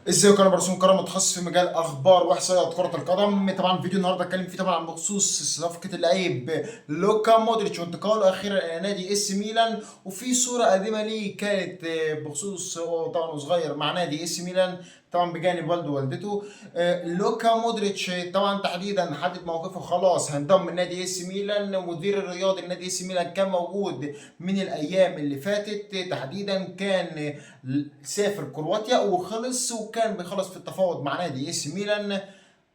ازيكم؟ انا برسوم كرم، متخصص في مجال اخبار واحصائيات كره القدم. طبعا فيديو النهارده اتكلم فيه طبعا بخصوص صفقه اللعيب لوكا مودريتش وانتقاله اخيرا الى نادي اس ميلان. وفي صوره قديمه ليه كانت بخصوص هو طبعا صغير مع نادي اس ميلان، طبعا بجانب والده ووالدته. لوكا مودريتش طبعا تحديدا حدد موقفه، خلاص هينضم من نادي اس ميلان. مدير الرياضي لنادي اس ميلان كان موجود من الايام اللي فاتت، تحديدا كان سافر كرواتيا وخلص، وكان بيخلص في التفاوض مع نادي اس ميلان.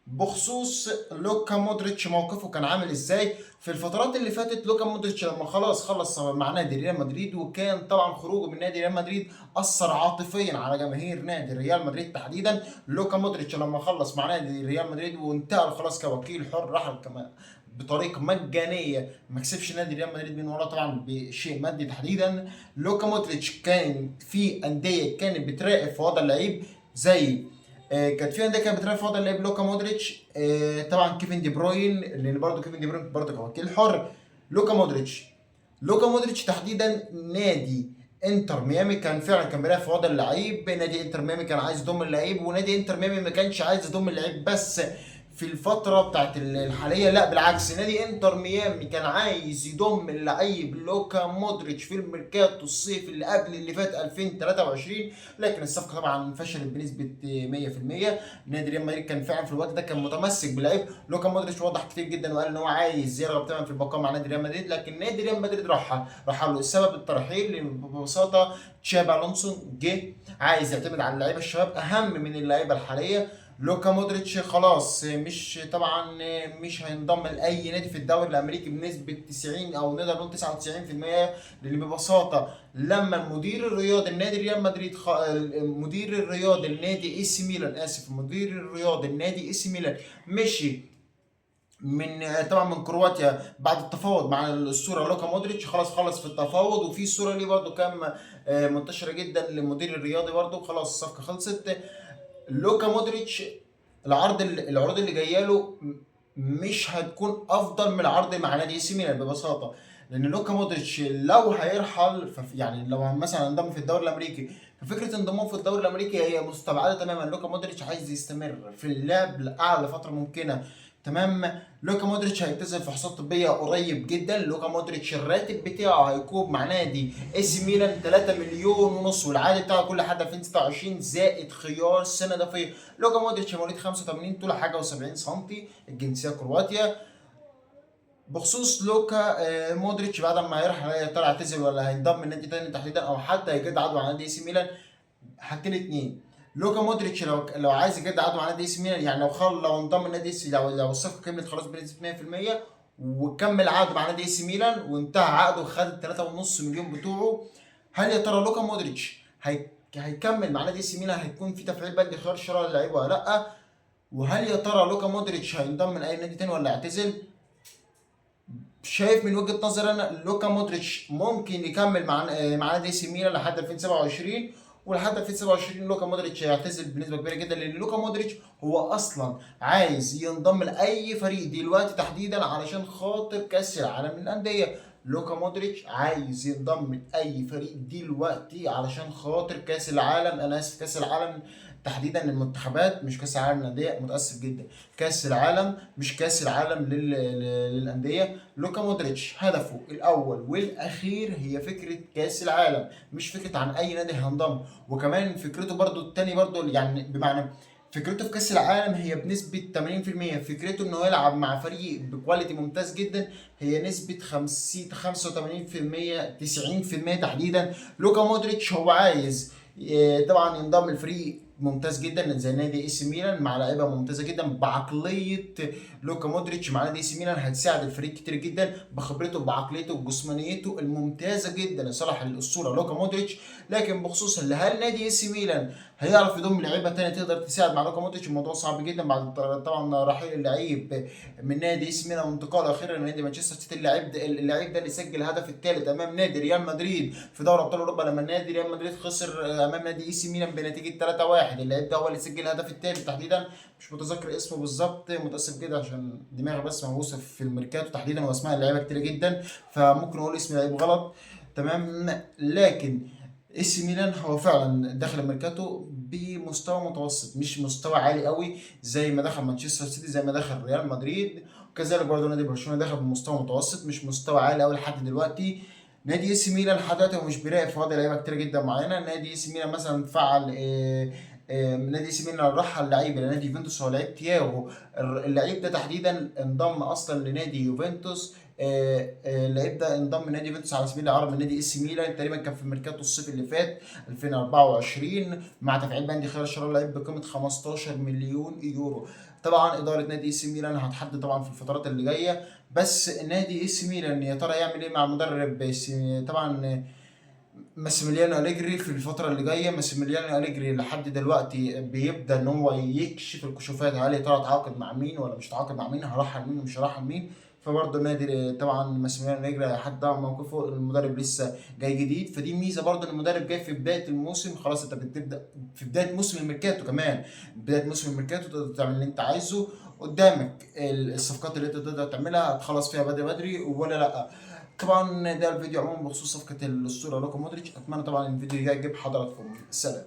بخصوص لوكا مودريتش موقفه كان عامل ازاي في الفترات اللي فاتت؟ لوكا مودريتش لما خلص مع نادي ريال مدريد، وكان طبعا خروجه من نادي ريال مدريد اثر عاطفيا على جماهير نادي ريال مدريد تحديدا. لوكا مودريتش لما خلص مع نادي ريال مدريد وانتقل خلاص كوكيل حر، رحل كمان بطريقه مجانيه، ما كسبش نادي ريال مدريد من وراه طبعا بشيء مادي تحديدا. لوكا مودريتش كان في انديه كانت بتراقب في وضع اللعيب، زي كانت في انديه كانت بتراقب في وضع اللعيب لوكا مودريتش. طبعا كيفن دي بروين، لان برضه كيفن دي بروين برضه كوكيل حر. لوكا مودريتش تحديدا نادي انتر ميامي كان فعلا كان بيراقب في وضع اللعيب. نادي انتر ميامي كان عايز يضم اللعيب، ونادي انتر ميامي ما كانش عايز يضم اللعيب بس في الفترة بتاعت الحالية، لا بالعكس، نادي انتر ميامي كان عايز يضم اللعيب لوكا مودريتش في الميركاتو الصيف اللي قبل اللي فات 2023، لكن الصفقة طبعا فشلت بنسبة 100%. نادي ريال مدريد كان فعلا في الوقت ده كان متمسك باللعيب لوكا مودريتش، وضح كتير جدا وقال ان هو عايز يرغب تماما في البقاء مع نادي ريال مدريد، لكن نادي ريال مدريد راح له. السبب الترحيل ببساطة تشابي الونسو جه عايز يعتمد على اللعيبة الشباب اهم من اللعيبة الحالية. لوكا مودريتش خلاص مش طبعا مش هينضم لاي نادي في الدوري الامريكي بنسبه 90 او نقدر نقول 99%، لان ببساطه لما المدير الرياضي لنادي ريال مدريد مدير الرياضي لنادي اي سي ميلان، مدير الرياضي لنادي اي سي ميلان مشي من طبعا من كرواتيا بعد التفاوض مع الاسطوره لوكا مودريتش، خلص في التفاوض. وفي صوره ليه برده كان منتشره جدا للمدير الرياضي برده، خلاص الصفقه خلصت. لوكا مودريتش العروض اللي جايه له مش هتكون افضل من العرض مع نادي سي ميلان ببساطه، لان لوكا مودريتش لو هيرحل يعني لو مثلا انضم في الدوري الامريكي، ففكره انضمامه في الدوري الامريكي هي مستبعده تماما. لوكا مودريتش عايز يستمر في اللعب لاعلى فتره ممكنه، تمام. لوكا مودريتش هيلتزم فحوصات طبيه قريب جدا. لوكا مودريتش الراتب بتاعه هيكون مع نادي اي سي ميلان 3 مليون ونص، والعقد بتاعه كل حد 2026 زائد خيار سنه اضافيه. لوكا مودريتش مواليد 85، طول حاجه و70 سم، الجنسيه كرواتيا. بخصوص لوكا مودريتش بعد ما هيروح، يا ترى هيعتزل ولا هينضم من نادي تاني تحديدا، او حتى هيجدد عقده مع نادي اي سي ميلان؟ حاجتين اتنين. لوكا مودريتش لو عايز يجدد عقده مع نادي اي سي ميلان، يعني لو انضم لنادي اي سي، لو الصفقه كملت خلاص بنسبه 100% وكمل عقده مع نادي اي سي ميلان وانتهى عقده وخد ال 3.5 مليون بتوعه، هل يا ترى لوكا مودريتش هيكمل مع نادي اي سي ميلان؟ هيكون في تفعيل بند خيار شراء اللعيبه ولا لا؟ وهل يا ترى لوكا مودريتش هينضم من اي نادي تاني ولا يعتزل؟ شايف من وجهة نظري انا لوكا مودريتش ممكن يكمل مع نادي سي ميلان لحد 2027، ولحد 2027 لوكا مودريتش هيعتزل بنسبه كبيره جدا، لان لوكا مودريتش هو اصلا عايز ينضم لاي فريق دلوقتي تحديدا علشان خاطر كاس العالم للانديه. لوكا مودريتش عايز ينضم لاي فريق دلوقتي علشان خاطر كاس العالم، انا اسف، كاس العالم تحديدا للمنتخبات مش كاس العالم للانديه، متاسف جدا، كاس العالم مش كاس العالم للانديه. لوكا مودريتش هدفه الاول والاخير هي فكره كاس العالم، مش فكره عن اي نادي هينضم. وكمان فكرته برضو التاني برضو، يعني بمعنى فكرته في كاس العالم هي بنسبه 80%، فكرته انه يلعب مع فريق بكواليتي ممتاز جدا هي نسبه 50 85% 90% تحديدا. لوكا مودريتش هو عايز طبعا ينضم الفريق ممتاز جدا زي نادي اي سي ميلان مع لعيبه ممتازه جدا بعقليه. لوكا مودريتش مع نادي اي سي ميلان هتساعد الفريق كتير جدا بخبرته بعقليته بجسمانيته الممتازه جدا لصالح الاسطوره لوكا مودريتش. لكن بخصوص اللي هل نادي اي سي ميلان هيعرف يضم لعيبه تانية تقدر تساعد مع لوكا مودريتش؟ الموضوع صعب جدا بعد طبعا رحيل اللعيب من نادي اي سي ميلان وانتقاله اخيرا لنادي مانشستر سيتي. اللعيب ده اللي سجل الهدف الثالث امام نادي ريال مدريد في دوري ابطال اوروبا لما نادي ريال مدريد خسر امام نادي اي سي ميلان بنتيجه 3-1. اللعيب ده هو اللي سجل الهدف الثالث تحديدا، مش متذكر اسمه بالظبط، متاسف جدا عشان دماغي بس مهووسه في الميركاتو تحديدا واسماء اللعيبه كتير جدا، فممكن اقول اسم لعيب غلط، تمام. لكن اي سي ميلان هو فعلا داخل الميركاتو بمستوى متوسط، مش مستوى عالي قوي زي ما دخل مانشستر سيتي، زي ما دخل ريال مدريد. وكذلك برضه نادي برشلونه دخل بمستوى متوسط، مش مستوى عالي قوي لحد دلوقتي. نادي اي سي ميلان لحد دلوقتي هو مش بيراقب في وضع لعيبه كتير جدا معينه. نادي اي سي ميلان مثلا فعل نادي اي سي ميلان رحل لعيب لنادي يوفنتوس، هو لعيب تياغو. اللعيب ده تحديدا انضم اصلا لنادي يوفنتوس. اللعيب ده انضم لنادي يوفنتوس على سبيل الاعاره من نادي اي سي ميلان، تقريبا كان في ميركاتو الصيف اللي فات 2024، مع تفعيل بند خيار شراء اللعيب بقيمه 15 مليون يورو. طبعا اداره نادي اي سي ميلان هتحدد طبعا في الفترات اللي جايه. بس نادي اي سي ميلان يا ترى يعمل ايه مع المدرب طبعا ماسيميليانو أليجري في الفترة اللي جاية. ماسيميليانو أليجري لحد دلوقتي بيبدأ إن هو يكشف الكشوفات، هل يا ترى تعاقد مع مين ولا مش تعاقد مع مين، هرحل مين ومش هرحل مين. فبرضه النادي طبعا ماسيميليانو أليجري لحد ده موقفه، المدرب لسه جاي جديد، فدي ميزة برضه إن المدرب جاي في بداية الموسم. خلاص أنت بتبدأ في بداية موسم الميركاتو كمان، بداية موسم الميركاتو تقدر تعمل اللي أنت عايزه. قدامك الصفقات اللي أنت تقدر تعملها هتخلص فيها بدري بدري ولا لأ. طبعا ده الفيديو عموما بخصوص صفقة الأسطورة لوكا مودريتش. أتمنى طبعا الفيديو يعجب حضراتكم. سلام.